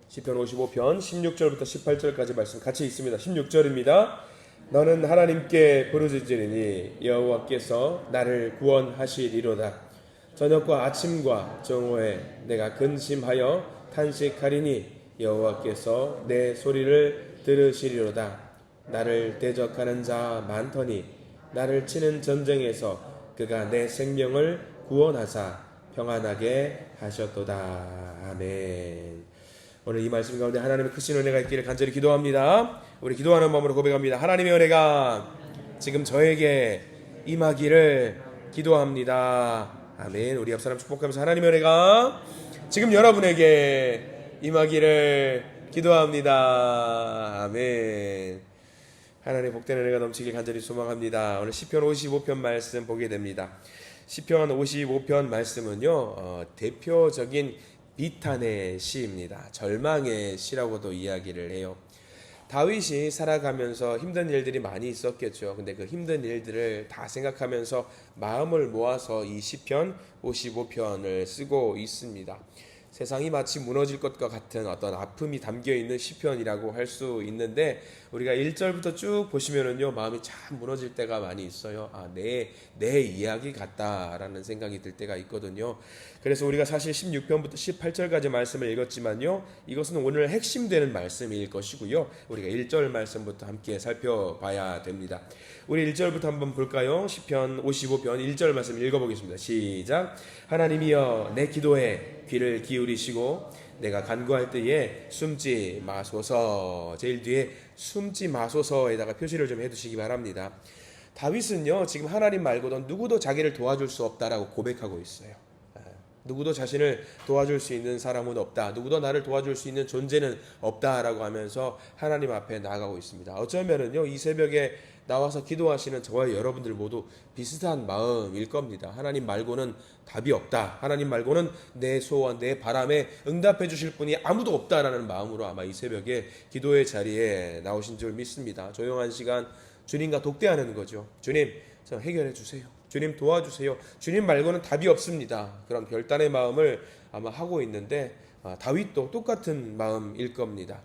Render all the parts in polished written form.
시편 55편 16절부터 18절까지 말씀 같이 있습니다. 16절입니다. 너는 하나님께 부르짖으리니 여호와께서 나를 구원하시리로다. 저녁과 아침과 정오에 내가 근심하여 탄식하리니 여호와께서 내 소리를 들으시리로다. 나를 대적하는 자 많더니 나를 치는 전쟁에서 그가 내 생명을 구원하사 평안하게 하셨도다. 아멘. 오늘 이 말씀 가운데 하나님의 크신 은혜가 있기를 간절히 기도합니다. 우리 기도하는 마음으로 고백합니다. 하나님의 은혜가 지금 저에게 임하기를 기도합니다. 아멘. 우리 옆 사람 축복하면서 하나님의 은혜가 지금 여러분에게 임하기를 기도합니다. 아멘. 하나님의 복된 은혜가 넘치길 간절히 소망합니다. 오늘 시편 55편 말씀 보게 됩니다. 시편 55편 말씀은요, 대표적인 비탄의 시입니다. 절망의 시라고도 이야기를 해요. 다윗이 살아가면서 힘든 일들이 많이 있었겠죠. 근데 그 힘든 일들을 다 생각하면서 마음을 모아서 이 시편 55편을 쓰고 있습니다. 세상이 마치 무너질 것과 같은 어떤 아픔이 담겨있는 시편이라고 할 수 있는데, 우리가 1절부터 쭉 보시면은요, 마음이 참 무너질 때가 많이 있어요. 내 이야기 같다라는 생각이 들 때가 있거든요. 그래서 우리가 사실 16편부터 18절까지 말씀을 읽었지만요, 이것은 오늘 핵심되는 말씀일 것이고요, 우리가 1절 말씀부터 함께 살펴봐야 됩니다. 우리 1절부터 한번 볼까요? 시편 55편 1절 말씀 읽어보겠습니다. 시작. 하나님이여 내 기도에 귀를 기울이시고 내가 간구할 때에 숨지 마소서. 제일 뒤에 숨지 마소서에다가 표시를 좀 해두시기 바랍니다. 다윗은요, 지금 하나님 말고는 누구도 자기를 도와줄 수 없다라고 고백하고 있어요. 누구도 자신을 도와줄 수 있는 사람은 없다, 누구도 나를 도와줄 수 있는 존재는 없다라고 하면서 하나님 앞에 나아가고 있습니다. 어쩌면은요, 이 새벽에 나와서 기도하시는 저와 여러분들 모두 비슷한 마음일 겁니다. 하나님 말고는 답이 없다, 하나님 말고는 내 소원, 내 바람에 응답해 주실 분이 아무도 없다라는 마음으로 아마 이 새벽에 기도의 자리에 나오신 줄 믿습니다. 조용한 시간 주님과 독대하는 거죠. 주님, 저 해결해 주세요. 주님 도와주세요. 주님 말고는 답이 없습니다. 그런 결단의 마음을 아마 하고 있는데, 다윗도 똑같은 마음일 겁니다.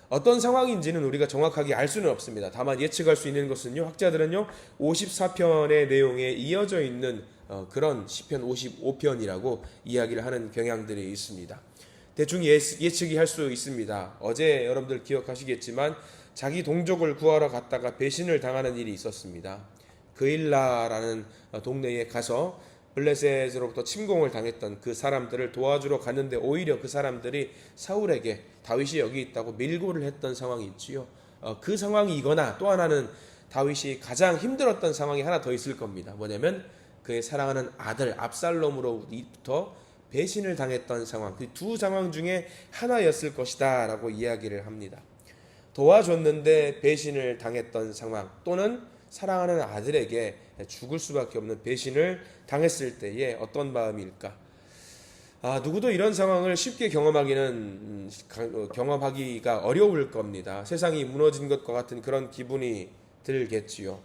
어떤 상황인지는 우리가 정확하게 알 수는 없습니다. 다만 예측할 수 있는 것은요, 학자들은요 54편의 내용에 이어져 있는 그런 시편 55편이라고 이야기를 하는 경향들이 있습니다. 대충 예측이 할 수 있습니다. 어제 여러분들 기억하시겠지만 자기 동족을 구하러 갔다가 배신을 당하는 일이 있었습니다. 그일라라는 동네에 가서 블레셋으로부터 침공을 당했던 그 사람들을 도와주러 갔는데, 오히려 그 사람들이 사울에게 다윗이 여기 있다고 밀고를 했던 상황이 있지요. 그 상황이거나 또 하나는 다윗이 가장 힘들었던 상황이 하나 더 있을 겁니다. 뭐냐면 그의 사랑하는 아들 압살롬으로부터 배신을 당했던 상황, 그 두 상황 중에 하나였을 것이다 라고 이야기를 합니다. 도와줬는데 배신을 당했던 상황, 또는 사랑하는 아들에게 죽을 수밖에 없는 배신을 당했을 때에 어떤 마음일까? 누구도 이런 상황을 쉽게 경험하기가 어려울 겁니다. 세상이 무너진 것과 같은 그런 기분이 들겠지요.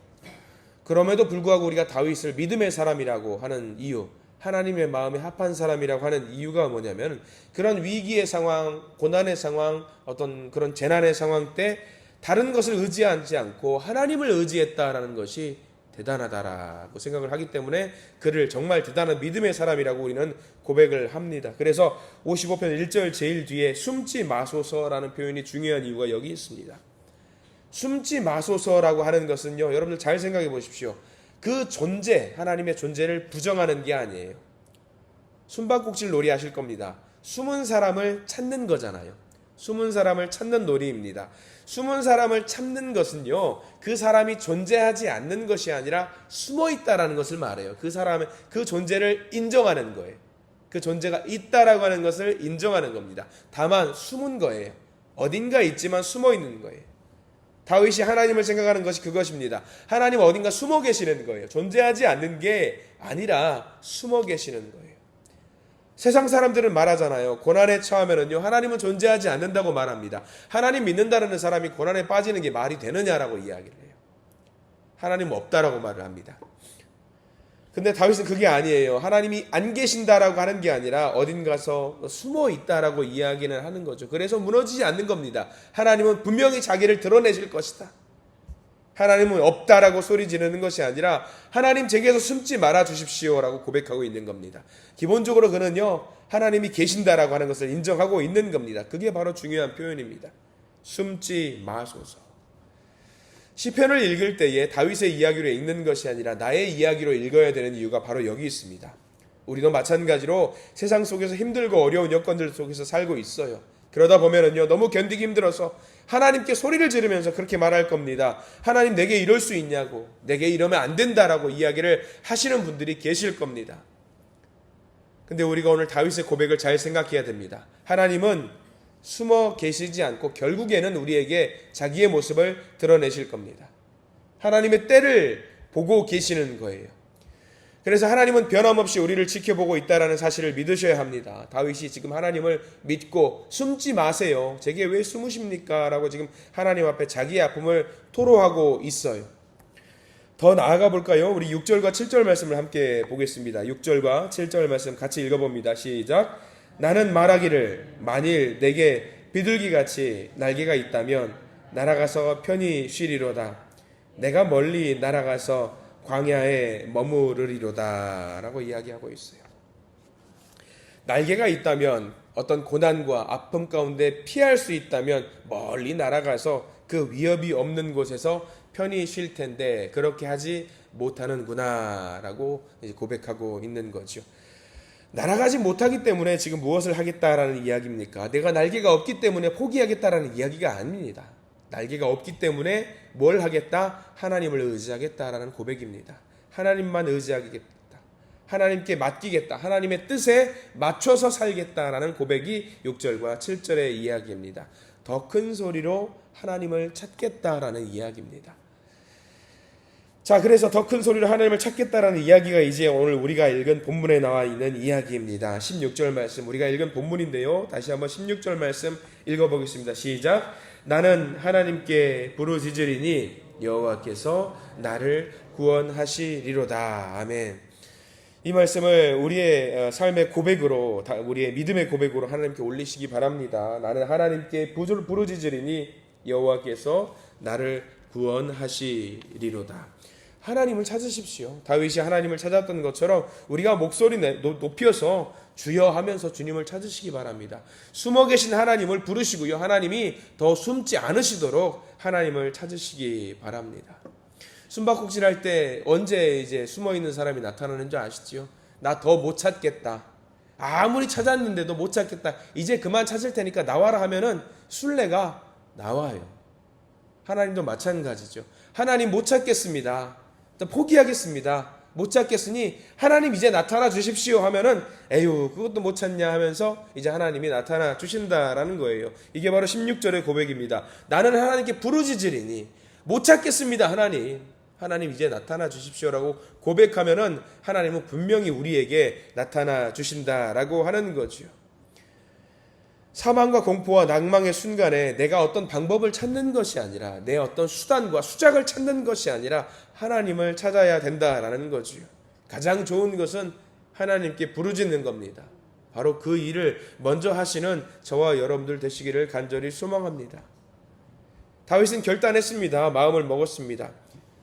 그럼에도 불구하고 우리가 다윗을 믿음의 사람이라고 하는 이유, 하나님의 마음에 합한 사람이라고 하는 이유가 뭐냐면, 그런 위기의 상황, 고난의 상황, 어떤 그런 재난의 상황 때 다른 것을 의지하지 않고 하나님을 의지했다라는 것이 대단하다라고 생각을 하기 때문에 그를 정말 대단한 믿음의 사람이라고 우리는 고백을 합니다. 그래서 55편 1절 제일 뒤에 숨지 마소서라는 표현이 중요한 이유가 여기 있습니다. 숨지 마소서라고 하는 것은요, 여러분들 잘 생각해 보십시오. 그 존재, 하나님의 존재를 부정하는 게 아니에요. 숨바꼭질 놀이 하실 겁니다. 숨은 사람을 찾는 거잖아요. 숨은 사람을 찾는 놀이입니다. 숨은 사람을 찾는 것은요, 그 사람이 존재하지 않는 것이 아니라 숨어 있다라는 것을 말해요. 그 사람의 그 존재를 인정하는 거예요. 그 존재가 있다라고 하는 것을 인정하는 겁니다. 다만 숨은 거예요. 어딘가 있지만 숨어 있는 거예요. 다윗이 하나님을 생각하는 것이 그것입니다. 하나님 어딘가 숨어 계시는 거예요. 존재하지 않는 게 아니라 숨어 계시는 거예요. 세상 사람들은 말하잖아요. 고난에 처하면은요, 하나님은 존재하지 않는다고 말합니다. 하나님 믿는다는 사람이 고난에 빠지는 게 말이 되느냐라고 이야기를 해요. 하나님은 없다라고 말을 합니다. 근데 다윗은 그게 아니에요. 하나님이 안 계신다라고 하는 게 아니라 어딘가서 숨어 있다라고 이야기는 하는 거죠. 그래서 무너지지 않는 겁니다. 하나님은 분명히 자기를 드러내실 것이다. 하나님은 없다라고 소리 지르는 것이 아니라 하나님 제게서 숨지 말아 주십시오라고 고백하고 있는 겁니다. 기본적으로 그는요, 하나님이 계신다라고 하는 것을 인정하고 있는 겁니다. 그게 바로 중요한 표현입니다. 숨지 마소서. 시편을 읽을 때에 다윗의 이야기로 읽는 것이 아니라 나의 이야기로 읽어야 되는 이유가 바로 여기 있습니다. 우리도 마찬가지로 세상 속에서 힘들고 어려운 여건들 속에서 살고 있어요. 그러다 보면은요, 너무 견디기 힘들어서 하나님께 소리를 지르면서 그렇게 말할 겁니다. 하나님, 내게 이럴 수 있냐고, 내게 이러면 안 된다라고 이야기를 하시는 분들이 계실 겁니다. 근데 우리가 오늘 다윗의 고백을 잘 생각해야 됩니다. 하나님은 숨어 계시지 않고 결국에는 우리에게 자기의 모습을 드러내실 겁니다. 하나님의 때를 보고 계시는 거예요. 그래서 하나님은 변함없이 우리를 지켜보고 있다는 사실을 믿으셔야 합니다. 다윗이 지금 하나님을 믿고 숨지 마세요. 제게 왜 숨으십니까? 라고 지금 하나님 앞에 자기의 아픔을 토로하고 있어요. 더 나아가 볼까요? 우리 6절과 7절 말씀을 함께 보겠습니다. 6절과 7절 말씀 같이 읽어봅니다. 시작. 나는 말하기를 만일 내게 비둘기같이 날개가 있다면 날아가서 편히 쉬리로다. 내가 멀리 날아가서 광야에 머무르리로다 라고 이야기하고 있어요. 날개가 있다면 어떤 고난과 아픔 가운데 피할 수 있다면 멀리 날아가서 그 위협이 없는 곳에서 편히 쉴 텐데 그렇게 하지 못하는구나 라고 고백하고 있는 거죠. 날아가지 못하기 때문에 지금 무엇을 하겠다라는 이야기입니까? 내가 날개가 없기 때문에 포기하겠다라는 이야기가 아닙니다. 날개가 없기 때문에 뭘 하겠다? 하나님을 의지하겠다라는 고백입니다. 하나님만 의지하겠다. 하나님께 맡기겠다. 하나님의 뜻에 맞춰서 살겠다라는 고백이 6절과 7절의 이야기입니다. 더 큰 소리로 하나님을 찾겠다라는 이야기입니다. 자, 그래서 더 큰 소리로 하나님을 찾겠다라는 이야기가 이제 오늘 우리가 읽은 본문에 나와 있는 이야기입니다. 16절 말씀 우리가 읽은 본문인데요. 다시 한번 16절 말씀 읽어보겠습니다. 시작. 나는 하나님께 부르짖으리니 여호와께서 나를 구원하시리로다. 아멘. 이 말씀을 우리의 삶의 고백으로, 우리의 믿음의 고백으로 하나님께 올리시기 바랍니다. 나는 하나님께 부르짖으리니 여호와께서 나를 구원하시리로다. 하나님을 찾으십시오. 다윗이 하나님을 찾았던 것처럼 우리가 목소리 높여서 주여 하면서 주님을 찾으시기 바랍니다. 숨어 계신 하나님을 부르시고요. 하나님이 더 숨지 않으시도록 하나님을 찾으시기 바랍니다. 숨바꼭질 할 때 언제 이제 숨어 있는 사람이 나타나는 줄 아시지요? 나 더 못 찾겠다. 아무리 찾았는데도 못 찾겠다. 이제 그만 찾을 테니까 나와라 하면은 술래가 나와요. 하나님도 마찬가지죠. 하나님 못 찾겠습니다. 포기하겠습니다. 못 찾겠으니 하나님 이제 나타나 주십시오 하면은 에휴 그것도 못 찾냐 하면서 이제 하나님이 나타나 주신다라는 거예요. 이게 바로 16절의 고백입니다. 나는 하나님께 부르짖으리니 못 찾겠습니다. 하나님 이제 나타나 주십시오라고 고백하면은 하나님은 분명히 우리에게 나타나 주신다라고 하는 거죠. 사망과 공포와 낭망의 순간에 내가 어떤 방법을 찾는 것이 아니라 내 어떤 수단과 수작을 찾는 것이 아니라 하나님을 찾아야 된다라는 거죠. 가장 좋은 것은 하나님께 부르짖는 겁니다. 바로 그 일을 먼저 하시는 저와 여러분들 되시기를 간절히 소망합니다. 다윗은 결단했습니다. 마음을 먹었습니다.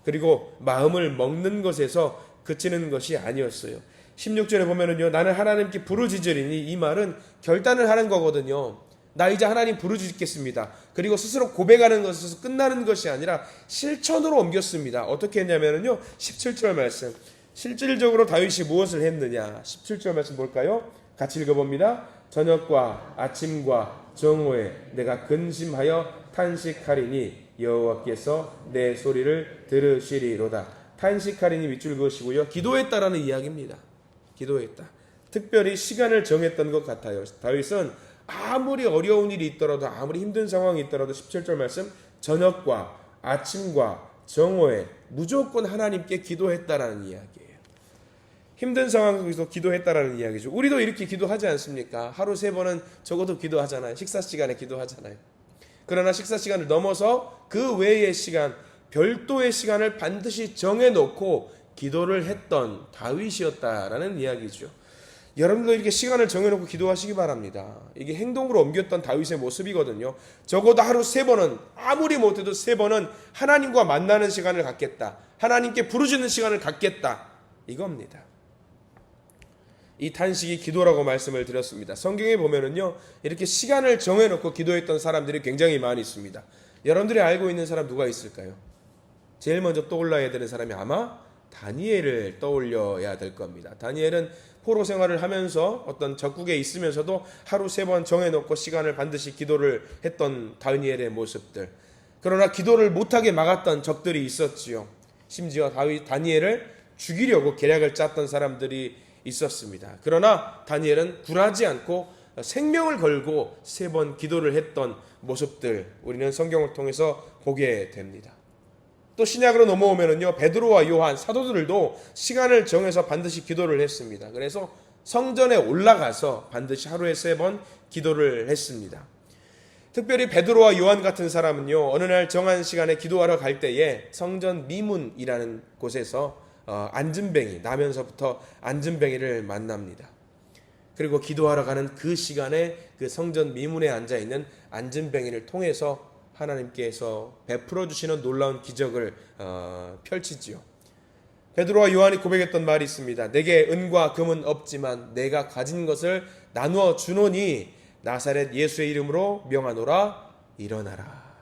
그리고 마음을 먹는 것에서 그치는 것이 아니었어요. 16절에 보면은요, 나는 하나님께 부르짖으리니 이 말은 결단을 하는 거거든요. 나 이제 하나님 부르짖겠습니다. 그리고 스스로 고백하는 것에서 끝나는 것이 아니라 실천으로 옮겼습니다. 어떻게 했냐면요, 17절 말씀. 실질적으로 다윗이 무엇을 했느냐? 17절 말씀 볼까요? 같이 읽어봅니다. 저녁과 아침과 정오에 내가 근심하여 탄식하리니 여호와께서 내 소리를 들으시리로다. 탄식하리니 윗줄 그으시고요. 기도했다라는 이야기입니다. 기도했다. 특별히 시간을 정했던 것 같아요. 다윗은 아무리 어려운 일이 있더라도 아무리 힘든 상황이 있더라도 17절 말씀 저녁과 아침과 정오에 무조건 하나님께 기도했다라는 이야기예요. 힘든 상황 속에서 기도했다라는 이야기죠. 우리도 이렇게 기도하지 않습니까? 하루 3번은 적어도 기도하잖아요. 식사 시간에 기도하잖아요. 그러나 식사 시간을 넘어서 그 외의 시간, 별도의 시간을 반드시 정해놓고 기도를 했던 다윗이었다라는 이야기죠. 여러분도 이렇게 시간을 정해놓고 기도하시기 바랍니다. 이게 행동으로 옮겼던 다윗의 모습이거든요. 적어도 하루 3번은, 아무리 못해도 3번은 하나님과 만나는 시간을 갖겠다, 하나님께 부르짖는 시간을 갖겠다, 이겁니다. 이 탄식이 기도라고 말씀을 드렸습니다. 성경에 보면은요, 이렇게 시간을 정해놓고 기도했던 사람들이 굉장히 많이 있습니다. 여러분들이 알고 있는 사람 누가 있을까요? 제일 먼저 떠올라야 되는 사람이 아마 다니엘을 떠올려야 될 겁니다. 다니엘은 포로 생활을 하면서 어떤 적국에 있으면서도 하루 3번 정해놓고 시간을 반드시 기도를 했던 다니엘의 모습들. 그러나 기도를 못하게 막았던 적들이 있었지요. 심지어 다니엘을 죽이려고 계략을 짰던 사람들이 있었습니다. 그러나 다니엘은 굴하지 않고 생명을 걸고 3번 기도를 했던 모습들, 우리는 성경을 통해서 보게 됩니다. 또 신약으로 넘어오면은요, 베드로와 요한 사도들도 시간을 정해서 반드시 기도를 했습니다. 그래서 성전에 올라가서 반드시 하루에 3번 기도를 했습니다. 특별히 베드로와 요한 같은 사람은요, 어느 날 정한 시간에 기도하러 갈 때에 성전 미문이라는 곳에서 안진뱅이, 나면서부터 안진뱅이를 만납니다. 그리고 기도하러 가는 그 시간에 그 성전 미문에 앉아 있는 안진뱅이를 통해서 하나님께서 베풀어 주시는 놀라운 기적을 펼치지요. 베드로와 요한이 고백했던 말이 있습니다. 내게 은과 금은 없지만 내가 가진 것을 나누어 주노니 나사렛 예수의 이름으로 명하노라, 일어나라.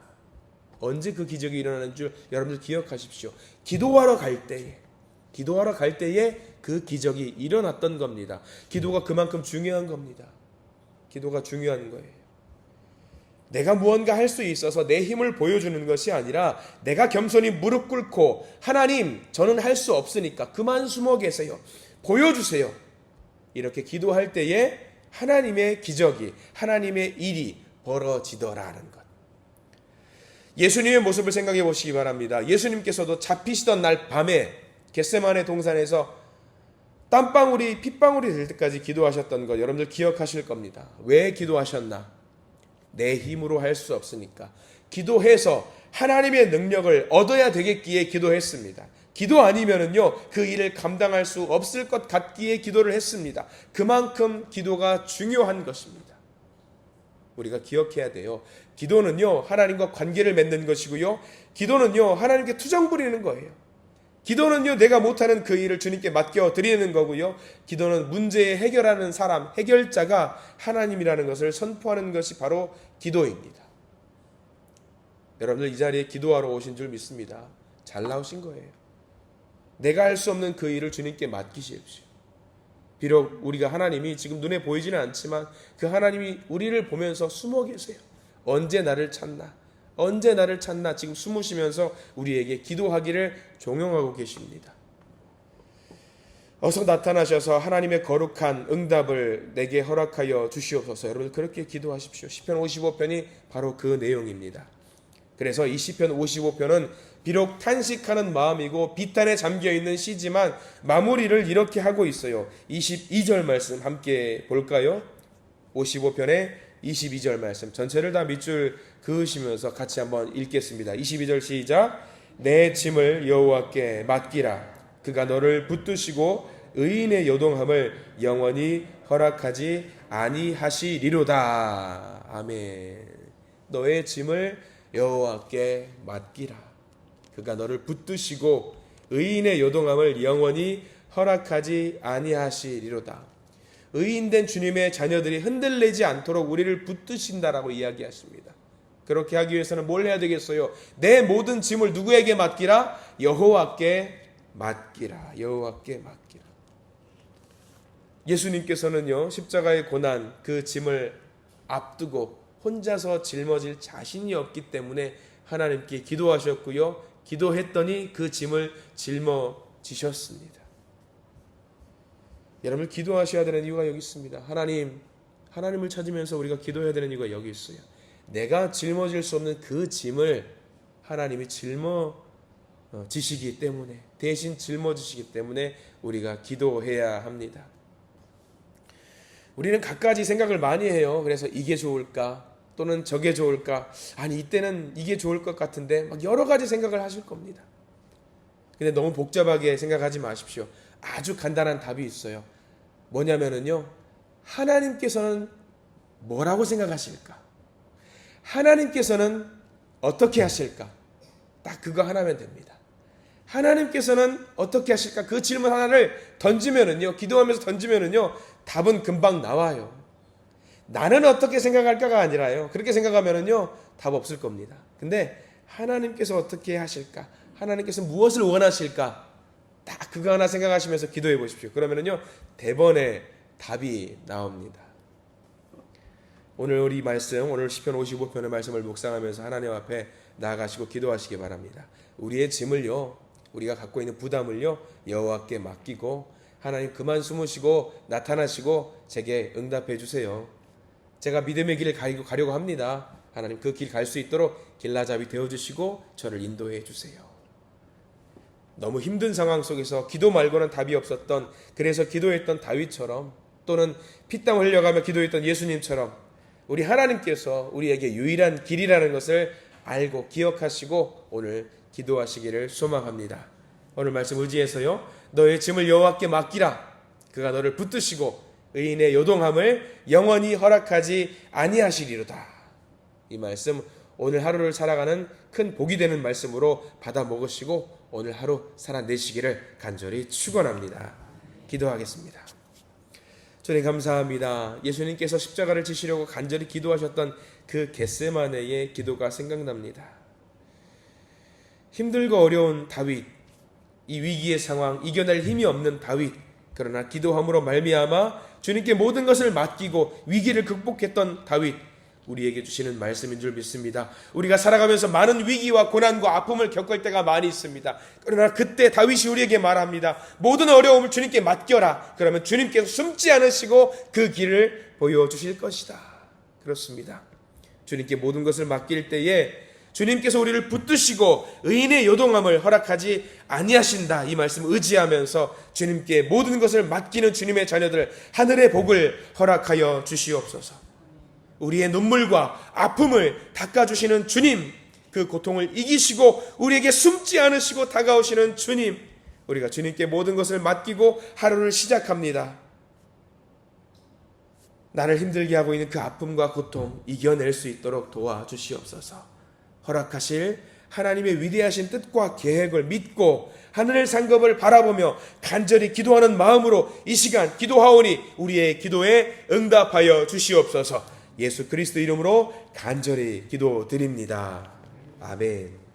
언제 그 기적이 일어나는 줄 여러분들 기억하십시오. 기도하러 갈 때에 그 기적이 일어났던 겁니다. 기도가 그만큼 중요한 겁니다. 기도가 중요한 거예요. 내가 무언가 할 수 있어서 내 힘을 보여주는 것이 아니라 내가 겸손히 무릎 꿇고 하나님, 저는 할 수 없으니까 그만 숨어 계세요, 보여주세요, 이렇게 기도할 때에 하나님의 기적이, 하나님의 일이 벌어지더라는 것. 예수님의 모습을 생각해 보시기 바랍니다. 예수님께서도 잡히시던 날 밤에 겟세마네 동산에서 땀방울이 핏방울이 될 때까지 기도하셨던 것 여러분들 기억하실 겁니다. 왜 기도하셨나? 내 힘으로 할 수 없으니까 기도해서 하나님의 능력을 얻어야 되겠기에 기도했습니다. 기도 아니면은요, 그 일을 감당할 수 없을 것 같기에 기도를 했습니다. 그만큼 기도가 중요한 것입니다. 우리가 기억해야 돼요. 기도는요, 하나님과 관계를 맺는 것이고요, 기도는요, 하나님께 투정 부리는 거예요. 기도는요, 내가 못하는 그 일을 주님께 맡겨 드리는 거고요, 기도는 문제에 해결하는 사람, 해결자가 하나님이라는 것을 선포하는 것이 바로 기도입니다. 여러분들 이 자리에 기도하러 오신 줄 믿습니다. 잘 나오신 거예요. 내가 할 수 없는 그 일을 주님께 맡기십시오. 비록 우리가 하나님이 지금 눈에 보이지는 않지만 그 하나님이 우리를 보면서 숨어 계세요. 언제 나를 찾나? 언제 나를 찾나? 지금 숨으시면서 우리에게 기도하기를 종용하고 계십니다. 어서 나타나셔서 하나님의 거룩한 응답을 내게 허락하여 주시옵소서. 여러분 그렇게 기도하십시오. 시편 55편이 바로 그 내용입니다. 그래서 이 시편 55편은 비록 탄식하는 마음이고 비탄에 잠겨있는 시지만 마무리를 이렇게 하고 있어요. 22절 말씀 함께 볼까요? 55편의 22절 말씀 전체를 다 밑줄 그으시면서 같이 한번 읽겠습니다. 22절 시작. 내 짐을 여호와께 맡기라. 그가 너를 붙드시고 의인의 요동함을 영원히 허락하지 아니하시리로다. 아멘. 너의 짐을 여호와께 맡기라. 그가 너를 붙드시고 의인의 요동함을 영원히 허락하지 아니하시리로다. 의인된 주님의 자녀들이 흔들리지 않도록 우리를 붙드신다라고 이야기하십니다. 그렇게 하기 위해서는 뭘 해야 되겠어요? 내 모든 짐을 누구에게 맡기라? 여호와께 맡기라. 여호와께 맡기라. 예수님께서는요, 십자가의 고난, 그 짐을 앞두고 혼자서 짊어질 자신이 없기 때문에 하나님께 기도하셨고요, 기도했더니 그 짐을 짊어지셨습니다. 여러분 기도하셔야 되는 이유가 여기 있습니다. 하나님을 찾으면서 우리가 기도해야 되는 이유가 여기 있어요. 내가 짊어질 수 없는 그 짐을 하나님이 짊어지시기 때문에, 대신 짊어지시기 때문에 우리가 기도해야 합니다. 우리는 갖가지 생각을 많이 해요. 그래서 이게 좋을까? 또는 저게 좋을까? 아니 이때는 이게 좋을 것 같은데 막 여러 가지 생각을 하실 겁니다. 근데 너무 복잡하게 생각하지 마십시오. 아주 간단한 답이 있어요. 뭐냐면은요, 하나님께서는 뭐라고 생각하실까? 하나님께서는 어떻게 하실까? 딱 그거 하나면 됩니다. 하나님께서는 어떻게 하실까? 그 질문 하나를 던지면은요, 기도하면서 던지면은요, 답은 금방 나와요. 나는 어떻게 생각할까가 아니라요. 그렇게 생각하면은요, 답 없을 겁니다. 근데 하나님께서 어떻게 하실까? 하나님께서 무엇을 원하실까? 딱 그거 하나 생각하시면서 기도해 보십시오. 그러면은요, 대번에 답이 나옵니다. 오늘 우리 말씀, 오늘 시편 55편의 말씀을 묵상하면서 하나님 앞에 나아가시고 기도하시기 바랍니다. 우리의 짐을요, 우리가 갖고 있는 부담을요, 여호와께 맡기고 하나님 그만 숨으시고 나타나시고 제게 응답해 주세요. 제가 믿음의 길을 가려고 합니다. 하나님 그 길 갈 수 있도록 길라잡이 되어주시고 저를 인도해 주세요. 너무 힘든 상황 속에서 기도 말고는 답이 없었던, 그래서 기도했던 다윗처럼, 또는 피땀 흘려가며 기도했던 예수님처럼 우리 하나님께서 우리에게 유일한 길이라는 것을 알고 기억하시고 오늘 기도하시기를 소망합니다. 오늘 말씀 의지해서요, 너의 짐을 여호와께 맡기라. 그가 너를 붙드시고 의인의 요동함을 영원히 허락하지 아니하시리로다. 이 말씀 오늘 하루를 살아가는 큰 복이 되는 말씀으로 받아 먹으시고 오늘 하루 살아내시기를 간절히 축원합니다. 기도하겠습니다. 주님 감사합니다. 예수님께서 십자가를 지시려고 간절히 기도하셨던 그 겟세마네의 기도가 생각납니다. 힘들고 어려운 다윗, 이 위기의 상황 이겨낼 힘이 없는 다윗, 그러나 기도함으로 말미암아 주님께 모든 것을 맡기고 위기를 극복했던 다윗, 우리에게 주시는 말씀인 줄 믿습니다. 우리가 살아가면서 많은 위기와 고난과 아픔을 겪을 때가 많이 있습니다. 그러나 그때 다윗이 우리에게 말합니다. 모든 어려움을 주님께 맡겨라. 그러면 주님께서 숨지 않으시고 그 길을 보여주실 것이다. 그렇습니다. 주님께 모든 것을 맡길 때에 주님께서 우리를 붙드시고 의인의 요동함을 허락하지 아니하신다. 이 말씀 의지하면서 주님께 모든 것을 맡기는 주님의 자녀들, 하늘의 복을 허락하여 주시옵소서. 우리의 눈물과 아픔을 닦아주시는 주님, 그 고통을 이기시고 우리에게 숨지 않으시고 다가오시는 주님, 우리가 주님께 모든 것을 맡기고 하루를 시작합니다. 나를 힘들게 하고 있는 그 아픔과 고통 이겨낼 수 있도록 도와주시옵소서. 허락하실 하나님의 위대하신 뜻과 계획을 믿고 하늘의 상급을 바라보며 간절히 기도하는 마음으로 이 시간 기도하오니 우리의 기도에 응답하여 주시옵소서. 예수 그리스도 이름으로 간절히 기도드립니다. 아멘.